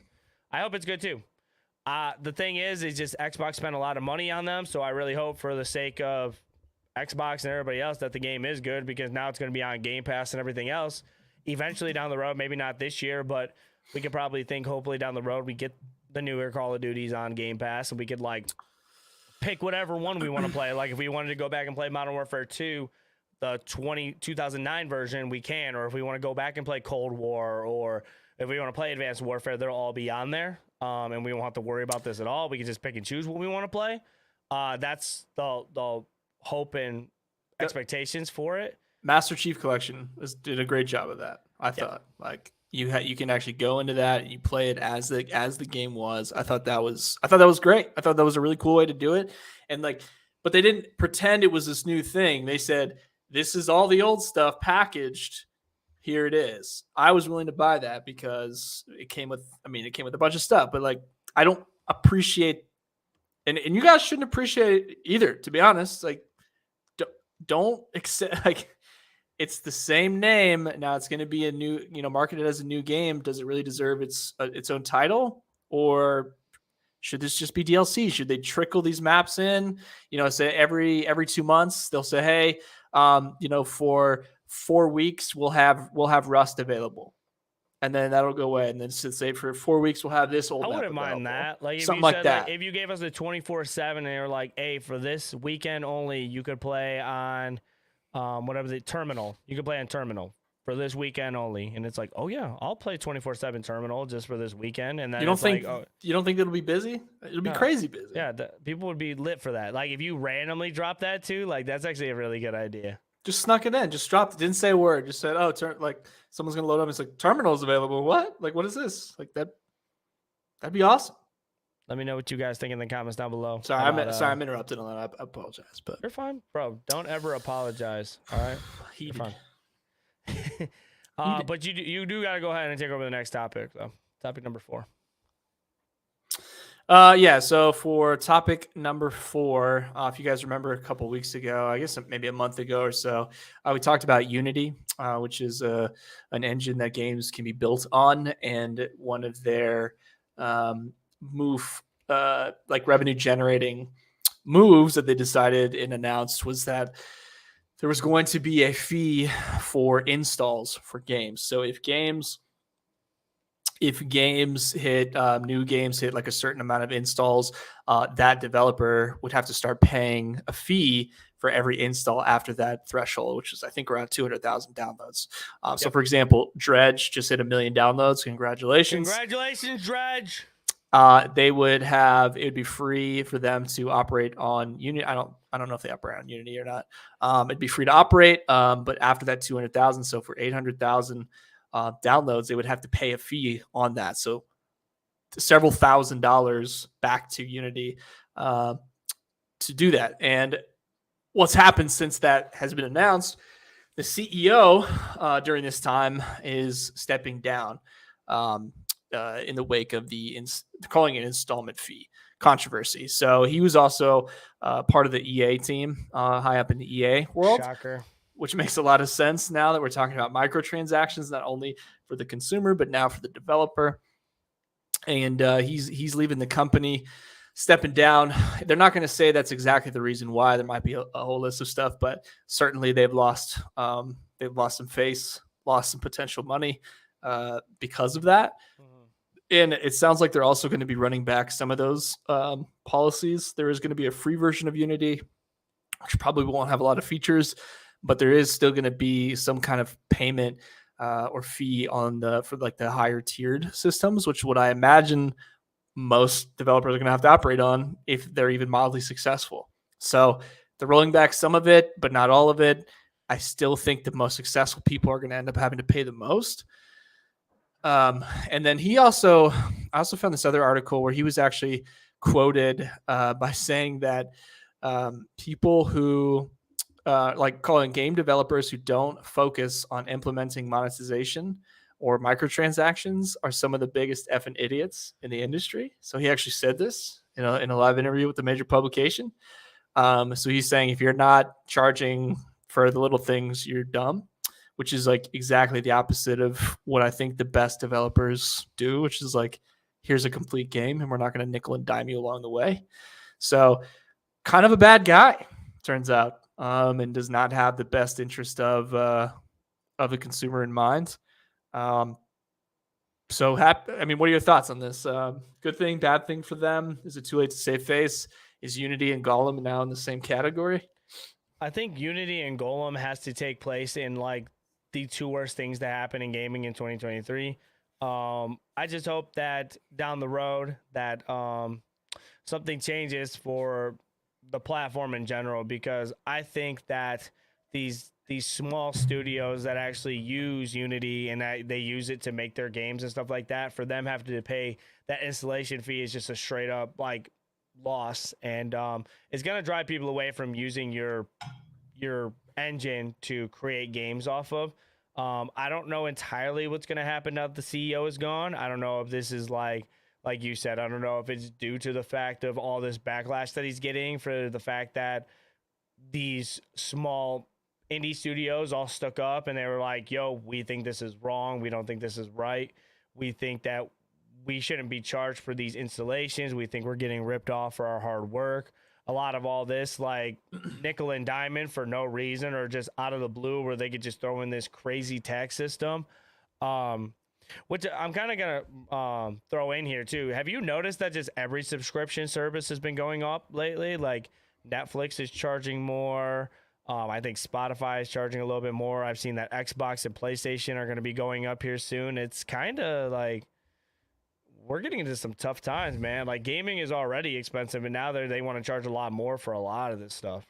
I hope it's good too. The thing is just Xbox spent a lot of money on them, so I really hope for the sake of Xbox and everybody else that the game is good, because now it's going to be on Game Pass and everything else. Eventually down the road, maybe not this year, but we could probably think hopefully down the road we get the newer Call of Duties on Game Pass and we could like pick whatever one we want to play. Like if we wanted to go back and play Modern Warfare 2, the 2009 version, we can. Or if we want to go back and play Cold War, or if we want to play Advanced Warfare, they'll all be on there. And we won't have to worry about this at all. We can just pick and choose what we want to play. That's the hope and expectations for it. Master Chief Collection did a great job of that. I thought like you can actually go into that and you play it as the game was. I thought that was great. I thought that was a really cool way to do it. And like, but they didn't pretend it was this new thing. They said, this is all the old stuff packaged. Here it is. I was willing to buy that because it came with a bunch of stuff, but like, I don't appreciate, and you guys shouldn't appreciate it either, to be honest. Like, don't accept, like, it's the same name. Now it's going to be a new, marketed as a new game. Does it really deserve its own title, or should this just be DLC? Should they trickle these maps in? Say every 2 months they'll say, hey, for 4 weeks we'll have Rust available, and then that'll go away. And then say for 4 weeks we'll have this old. I wouldn't mind that. Like something like that. Like, if you gave us a 24/7 and you're like, hey, for this weekend only, you could play on whatever the Terminal. You could play on Terminal for this weekend only, and it's like, oh yeah, I'll play 24/7 Terminal just for this weekend. And then you don't think it'll be busy? It'll be crazy busy. Yeah, people would be lit for that. Like if you randomly drop that too, like that's actually a really good idea. Just snuck it in. Just dropped it. Didn't say a word. Just said, like someone's going to load up. It's like, Terminal's available. What? Like, what is this? Like that'd be awesome. Let me know what you guys think in the comments down below. Sorry, I'm interrupted on that. I apologize. But you're fine, bro. Don't ever apologize. All right? You're fine. But you do got to go ahead and take over the next topic, though. Topic number 4. So for topic number 4, if you guys remember a couple weeks ago, I guess maybe a month ago or so, we talked about Unity, which is an engine that games can be built on, and one of their revenue generating moves that they decided and announced was that there was going to be a fee for installs for games. So if games hit new games hit like a certain amount of installs, that developer would have to start paying a fee for every install after that threshold, which is I think around 200,000 downloads. So for example, Dredge just hit 1 million downloads. Congratulations, Dredge. They would have, it would be free for them to operate on Unity. I don't know if they operate on Unity or not. It'd be free to operate. But after that 200,000, so for 800,000 downloads, they would have to pay a fee on that. So several $1,000s back to Unity to do that. And what's happened since that has been announced, the CEO during this time is stepping down in the wake of calling it installment fee controversy. So he was also part of the EA team, high up in the EA world. Shocker. Which makes a lot of sense now that we're talking about microtransactions, not only for the consumer, but now for the developer. And he's leaving the company, stepping down. They're not going to say that's exactly the reason why. There might be a whole list of stuff, but certainly they've lost some face, lost some potential money because of that. And it sounds like they're also going to be running back some of those policies. There is going to be a free version of Unity, which probably won't have a lot of features, but there is still going to be some kind of payment or fee for the higher tiered systems, which would I imagine most developers are going to have to operate on if they're even mildly successful. So they're rolling back some of it, but not all of it. I still think the most successful people are going to end up having to pay the most. And then I also found this other article where he was actually quoted by saying that people who calling game developers who don't focus on implementing monetization or microtransactions are some of the biggest effing idiots in the industry. So he actually said this in a live interview with a major publication. So he's saying if you're not charging for the little things, you're dumb, which is like exactly the opposite of what I think the best developers do, which is like, here's a complete game and we're not going to nickel and dime you along the way. So kind of a bad guy, turns out, and does not have the best interest of the consumer in mind. What are your thoughts on this? Good thing, bad thing for them? Is it too late to save face? Is Unity and Gollum now in the same category? I think Unity and Gollum has to take place in like the two worst things that happen in gaming in 2023. I just hope that down the road that something changes for the platform in general, because I think that these small studios that actually use Unity and they use it to make their games and stuff like that, for them having to pay that installation fee is just a straight up like loss, and it's gonna drive people away from using your engine to create games off of. I don't know entirely what's gonna happen now that the CEO is gone. I don't know if this is like you said, I don't know if it's due to the fact of all this backlash that he's getting for the fact that these small indie studios all stuck up and they were like, yo, we think this is wrong. We don't think this is right. We think that we shouldn't be charged for these installations. We think we're getting ripped off for our hard work. A lot of all this, like nickel and diamond for no reason or just out of the blue where they could just throw in this crazy tax system. Which I'm kind of going to throw in here too. Have you noticed that just every subscription service has been going up lately? Like Netflix is charging more. I think Spotify is charging a little bit more. I've seen that Xbox and PlayStation are going to be going up here soon. It's kind of like we're getting into some tough times, man. Like gaming is already expensive, and now they want to charge a lot more for a lot of this stuff.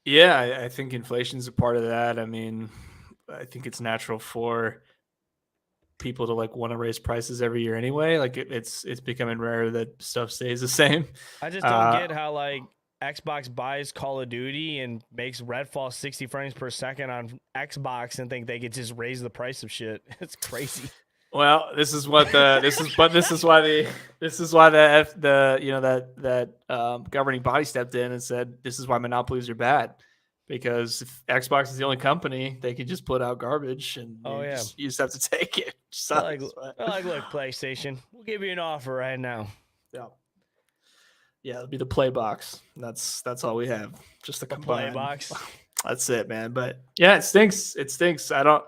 Yeah, I think inflation's a part of that. I mean, I think it's natural for people to like want to raise prices every year anyway. Like it's becoming rare that stuff stays the same. I just don't get how like Xbox buys Call of Duty and makes Redfall 60 frames per second on Xbox and think they could just raise the price of shit. It's crazy. Well, this is why the governing body stepped in and said this is why monopolies are bad, because if Xbox is the only company, they could just put out garbage and you just have to take it. Look, PlayStation, we'll give you an offer right now. Yeah, it'll be the play box. That's all we have. Just the play box. That's it, man. But yeah, it stinks. I don't.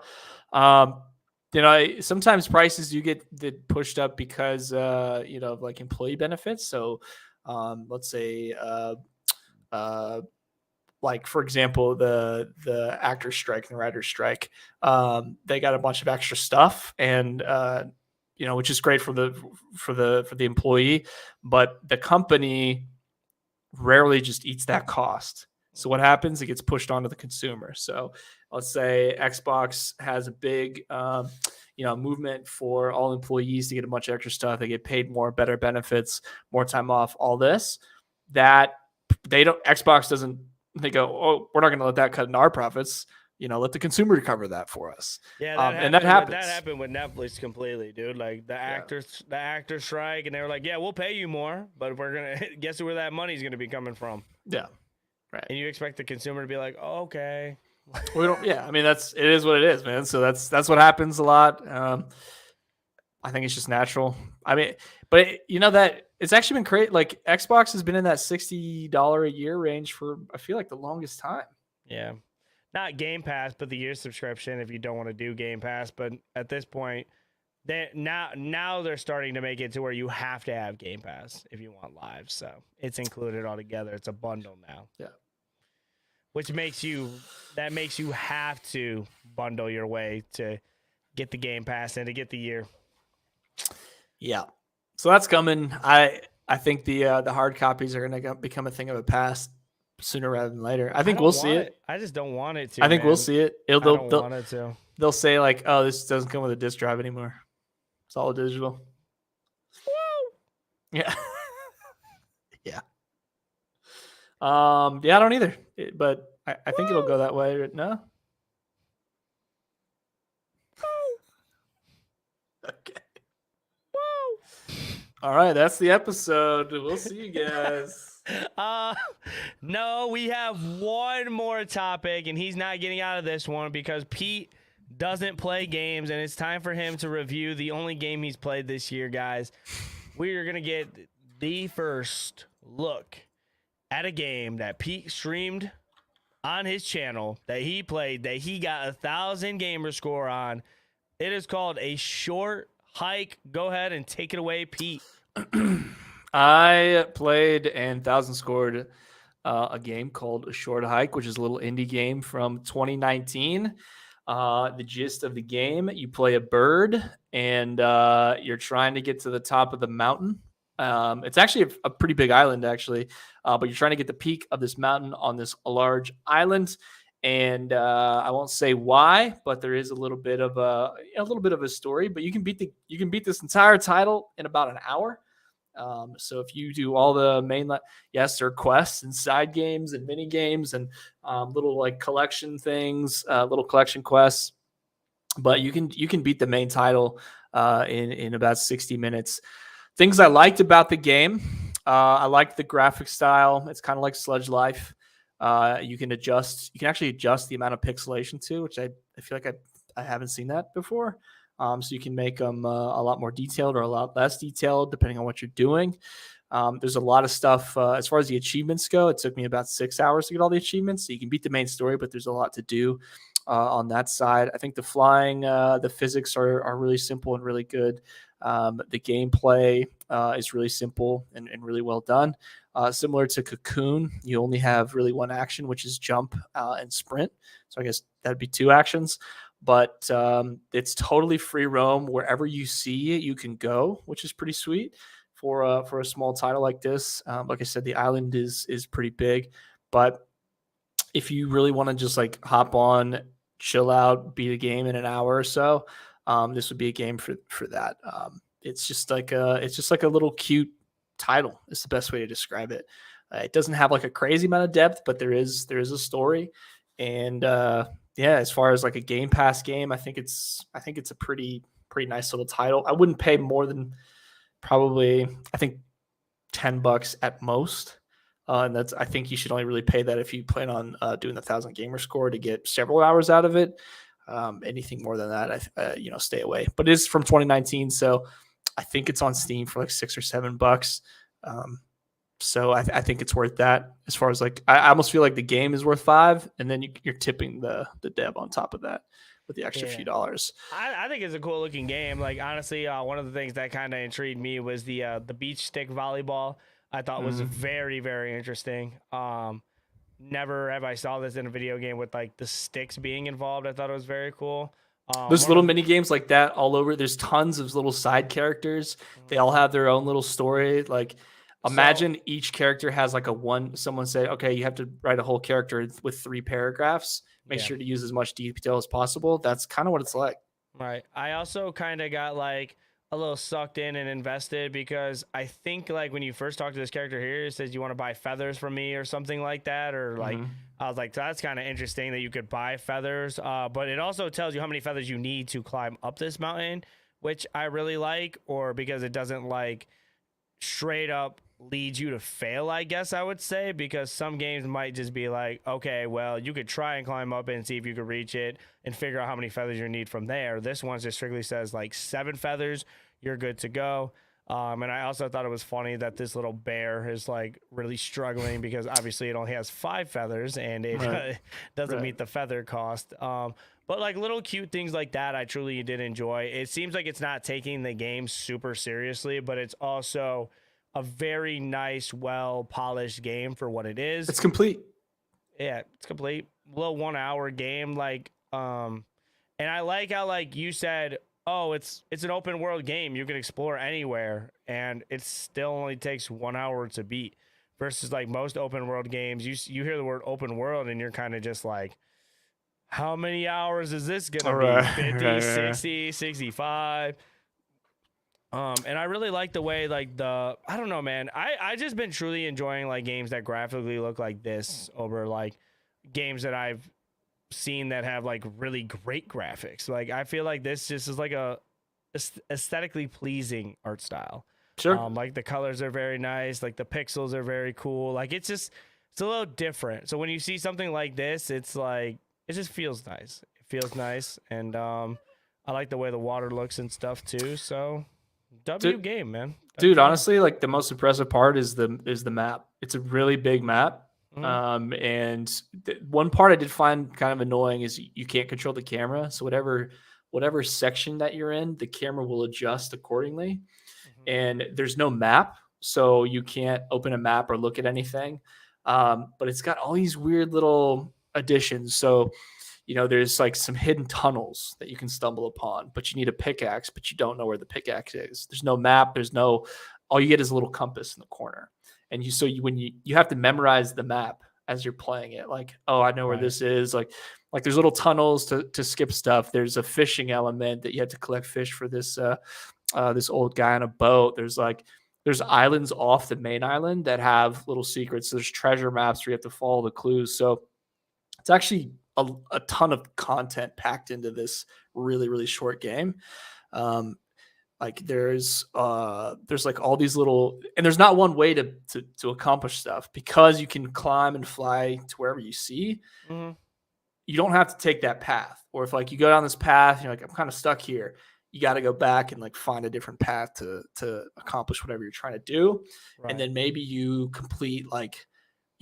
Sometimes prices do get pushed up because of like employee benefits. So let's say like for example the actors strike and the writers strike, they got a bunch of extra stuff, and which is great for the employee, but the company rarely just eats that cost. So what happens? It gets pushed onto the consumer. So let's say Xbox has a big, movement for all employees to get a bunch of extra stuff. They get paid more, better benefits, more time off, all this. That Xbox doesn't, they go, oh, we're not going to let that cut into our profits. Let the consumer cover that for us. Yeah, that happens. That happened with Netflix completely, dude. Like the actors strike, and they were like, "Yeah, we'll pay you more, but we're gonna guess where that money's gonna be coming from." Yeah, right. And you expect the consumer to be like, "Oh, okay." We don't. Yeah, I mean it is what it is, man. So that's what happens a lot. I think it's just natural. I mean, but that it's actually been great. Like Xbox has been in that $60 a year range for I feel like the longest time. Yeah. Not Game Pass, but the year subscription if you don't want to do Game Pass. But at this point, now they're starting to make it to where you have to have Game Pass if you want live. So it's included all together. It's a bundle now. Yeah. Which makes you have to bundle your way to get the Game Pass and to get the year. Yeah. So that's coming. I think the hard copies are going to become a thing of the past sooner rather than later. I think we'll see it. I just don't want it to. I think we'll see it. I don't want it to. They'll say like, "Oh, this doesn't come with a disc drive anymore. It's all digital." Woo! Yeah. Yeah. Yeah, I don't either. But I think it'll go that way. No. Okay. Woo! All right, that's the episode. We'll see you guys. No, we have one more topic, and he's not getting out of this one because Pete doesn't play games, and it's time for him to review the only game he's played this year, guys. We are gonna get the first look at a game that Pete streamed on his channel that he played, that he got 1,000 gamer score on. It is called A Short Hike. Go ahead and take it away, Pete. I played and 1,000 scored a game called A Short Hike, which is a little indie game from 2019. The gist of the game, you play a bird and you're trying to get to the top of the mountain. It's actually a pretty big island, actually, but you're trying to get the peak of this mountain on this large island. And I won't say why, but there is a little bit of a story. But you can beat this entire title in about an hour. So if you do all the mainline, yes, there are quests and side games and mini games and little like collection things, little collection quests. But you can beat the main title in about 60 minutes. Things I liked about the game, I liked the graphic style. It's kind of like Sludge Life. You can actually adjust the amount of pixelation too, which I feel like I haven't seen that before. So you can make them a lot more detailed or a lot less detailed depending on what you're doing. There's a lot of stuff as far as the achievements go. It took me about 6 hours to get all the achievements. So you can beat the main story, but there's a lot to do on that side. I think the flying, the physics are really simple and really good. The gameplay is really simple and really well done. Similar to Cocoon, you only have really one action, which is jump and sprint. So I guess that'd be two actions. But it's totally free roam. Wherever you see it, you can go, which is pretty sweet for a small title like this. Like I said, the island is pretty big. But if you really want to just like hop on, chill out, beat a game in an hour or so, this would be a game for that. It's just like a little cute title. It's the best way to describe it. It doesn't have like a crazy amount of depth, but there is a story. And yeah, as far as like a Game Pass game, I think it's a pretty nice little title. I wouldn't pay more than probably $10 at most. And I think you should only really pay that if you plan on doing the 1,000 gamer score to get several hours out of it. Anything more than that, stay away. But it is from 2019, so I think it's on Steam for like $6 or $7. So I think it's worth that. As far as like, I almost feel like the game is worth $5, and then you're tipping the dev on top of that with the extra few dollars. I think it's a cool looking game. Like honestly, one of the things that kind of intrigued me was the beach stick volleyball. I thought was very, very interesting. Never have I saw this in a video game with like the sticks being involved. I thought it was very cool. There's One little of mini games like that all over. There's tons of little side characters. They all have their own little story. Like, so imagine each character has like someone say, okay, you have to write a whole character with 3 paragraphs. Make yeah. sure to use as much detail as possible. That's kind of what it's like. Right. I also kind of got like a little sucked in and invested because I think like when you first talk to this character here, it says you want to buy feathers from me or something like that. Or like, I was like, that's kind of interesting that you could buy feathers. But it also tells you how many feathers you need to climb up this mountain, which I really like, or because it doesn't like straight up leads you to fail, I guess I would say, because some games might just be like, okay, well, you could try and climb up and see if you could reach it and figure out how many feathers you need from there. This one just strictly says like 7 feathers, you're good to go. And I also thought it was funny that this little bear is like really struggling because obviously it only has 5 feathers and it doesn't meet the feather cost. But like little cute things like that, I truly did enjoy. It seems like it's not taking the game super seriously, but it's also a very nice, well polished game for what it is. It's complete. Yeah, it's complete. Little 1 hour game, and I like how like you said, oh, it's an open world game. You can explore anywhere, and it still only takes 1 hour to beat. Versus like most open world games, you hear the word open world and you're kind of just like, how many hours is this gonna be? 50, 60, 65. And I really like the way like I don't know, man. I just been truly enjoying like games that graphically look like this over like games that I've seen that have like really great graphics. Like I feel like this just is like a aesthetically pleasing art style. Sure. Like the colors are very nice, like the pixels are very cool. Like it's a little different. So when you see something like this, it's like it just feels nice. It feels nice, and I like the way the water looks and stuff too. So game, man. Dude, honestly, like the most impressive part is the map. It's a really big map. And one part I did find kind of annoying is you can't control the camera. So whatever section that you're in, the camera will adjust accordingly. And there's no map, so you can't open a map or look at anything. But it's got all these weird little additions. So, there's like some hidden tunnels that you can stumble upon, but you need a pickaxe, but you don't know where the pickaxe is. There's no map. All you get is a little compass in the corner. And when you have to memorize the map as you're playing it, like, oh, I know where this is. Like there's little tunnels to skip stuff. There's a fishing element that you have to collect fish for this old guy on a boat. There's islands off the main island that have little secrets. There's treasure maps where you have to follow the clues. So it's actually a ton of content packed into this really, really short game. Like there's like all these little, and there's not one way to accomplish stuff because you can climb and fly to wherever you see. You don't have to take that path. Or if like you go down this path, you're like, I'm kind of stuck here. You got to go back and like find a different path to accomplish whatever you're trying to do. And then maybe you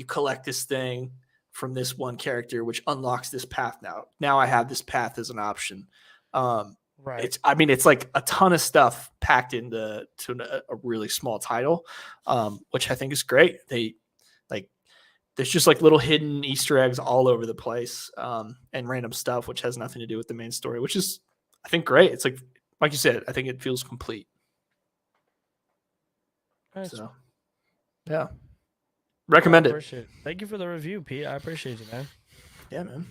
collect this thing from this one character, which unlocks this path. Now I have this path as an option. It's like a ton of stuff packed into a really small title, which I think is great. There's just like little hidden Easter eggs all over the place, and random stuff, which has nothing to do with the main story, which is, I think, great. It's like you said, I think it feels complete. Nice. So, yeah. Recommend it. Thank you for the review, Pete. I appreciate you, man. Yeah, man.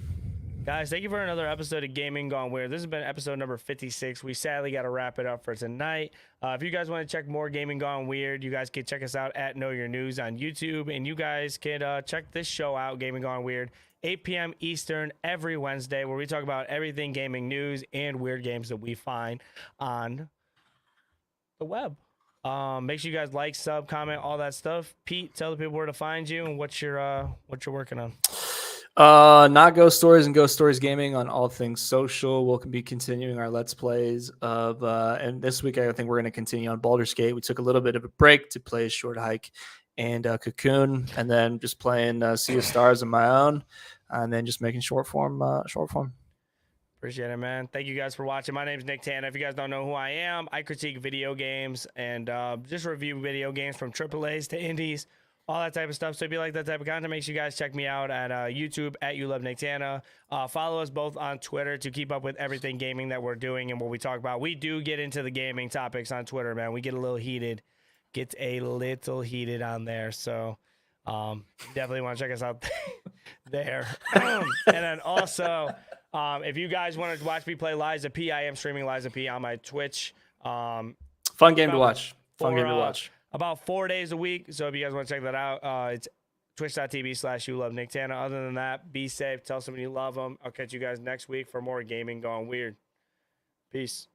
Guys, thank you for another episode of Gaming Gone Weird. This has been episode number 56. We sadly got to wrap it up for tonight. If you guys want to check more Gaming Gone Weird, you guys can check us out at Know Your News on YouTube. And you guys can check this show out, Gaming Gone Weird, 8 p.m. Eastern every Wednesday, where we talk about everything gaming news and weird games that we find on the web. Make sure you guys like, sub, comment, all that stuff. Pete, tell the people where to find you and what you're working on. NotGhostStories and Ghost Stories Gaming on all things social. We'll be continuing our Let's Plays of, and this week I think we're going to continue on Baldur's Gate. We took a little bit of a break to play Short Hike and Cocoon, and then just playing Sea of Stars on my own, and then just making short form. Appreciate it, man. Thank you guys for watching. My name is Nick Tana. If you guys don't know who I am, I critique video games and just review video games from AAAs to indies, all that type of stuff. So if you like that type of content, make sure you guys check me out at YouTube at YouLoveNickTana. Follow us both on Twitter to keep up with everything gaming that we're doing and what we talk about. We do get into the gaming topics on Twitter, man. We get a little heated. Gets a little heated on there. So definitely want to check us out there. And then also, if you guys want to watch me play Liza P, I am streaming Liza P on my Twitch. Fun game to watch. Fun game to watch. About 4 days a week. So if you guys want to check that out, it's twitch.tv/YouLoveNickTana. Other than that, be safe. Tell somebody you love them. I'll catch you guys next week for more gaming gone weird. Peace.